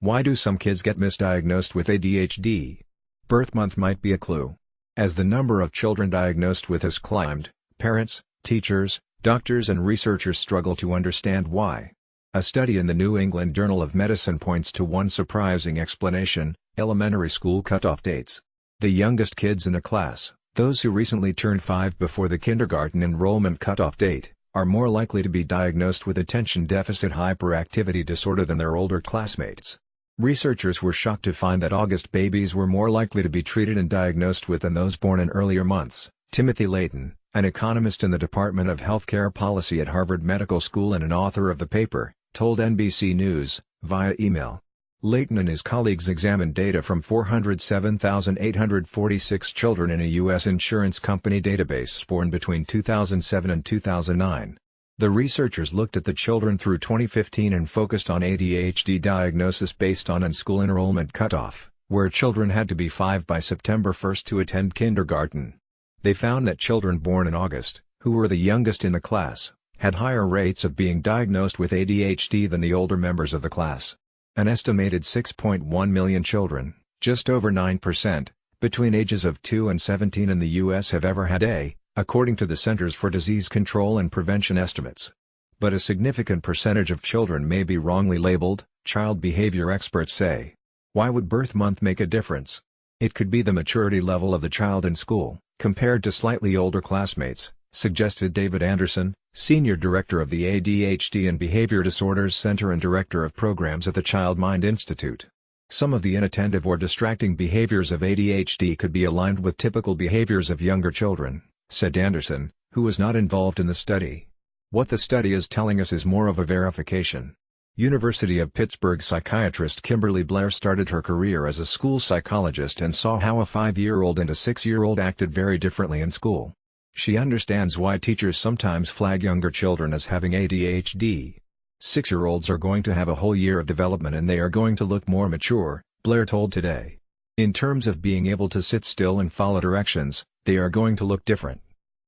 Why do some kids get misdiagnosed with ADHD? Birth month might be a clue. As the number of children diagnosed with has climbed, parents, teachers, doctors and researchers struggle to understand why. A study in the New England Journal of Medicine points to one surprising explanation: elementary school cutoff dates. The youngest kids in a class, those who recently turned 5 before the kindergarten enrollment cutoff date, are more likely to be diagnosed with attention deficit hyperactivity disorder than their older classmates. Researchers were shocked to find that August babies were more likely to be treated and diagnosed with than those born in earlier months. Timothy Layton, an economist in the Department of Healthcare Policy at Harvard Medical School and an author of the paper, told NBC News, via email. Layton and his colleagues examined data from 407,846 children in a U.S. insurance company database born between 2007 and 2009. The researchers looked at the children through 2015 and focused on ADHD diagnosis based on in-school enrollment cutoff, where children had to be 5 by September 1 to attend kindergarten. They found that children born in August, who were the youngest in the class, had higher rates of being diagnosed with ADHD than the older members of the class. An estimated 6.1 million children, just over 9%, between ages of 2 and 17 in the U.S. have ever had A, according to the Centers for Disease Control and Prevention estimates. But a significant percentage of children may be wrongly labeled, child behavior experts say. Why would birth month make a difference? It could be the maturity level of the child in school, compared to slightly older classmates, suggested David Anderson, Senior Director of the ADHD and Behavior Disorders Center and Director of Programs at the Child Mind Institute. Some of the inattentive or distracting behaviors of ADHD could be aligned with typical behaviors of younger children, said Anderson, who was not involved in the study. What the study is telling us is more of a verification. University of Pittsburgh psychiatrist Kimberly Blair started her career as a school psychologist and saw how a 5-year-old and a 6-year-old acted very differently in school. She understands why teachers sometimes flag younger children as having ADHD. 6-year-olds are going to have a whole year of development and they are going to look more mature, Blair told Today. In terms of being able to sit still and follow directions, they are going to look different.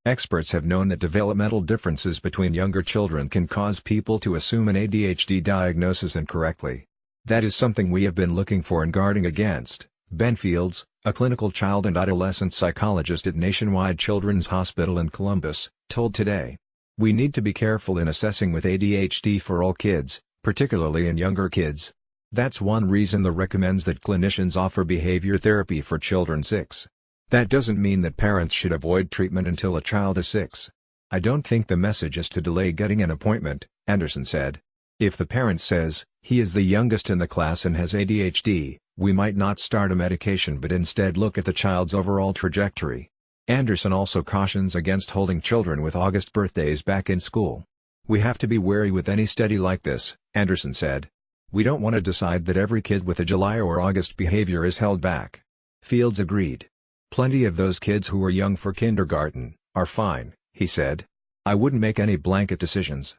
Experts have known that developmental differences between younger children can cause people to assume an ADHD diagnosis incorrectly. That is something we have been looking for and guarding against, Ben Fields, a clinical child and adolescent psychologist at Nationwide Children's Hospital in Columbus, told Today. We need to be careful in assessing with ADHD for all kids, particularly in younger kids. That's one reason the recommends that clinicians offer behavior therapy for children 6. That doesn't mean that parents should avoid treatment until a child is 6. I don't think the message is to delay getting an appointment, Anderson said. If the parent says, he is the youngest in the class and has ADHD, we might not start a medication but instead look at the child's overall trajectory. Anderson also cautions against holding children with August birthdays back in school. We have to be wary with any study like this, Anderson said. We don't want to decide that every kid with a July or August behavior is held back. Fields agreed. Plenty of those kids who are young for kindergarten are fine, he said. I wouldn't make any blanket decisions.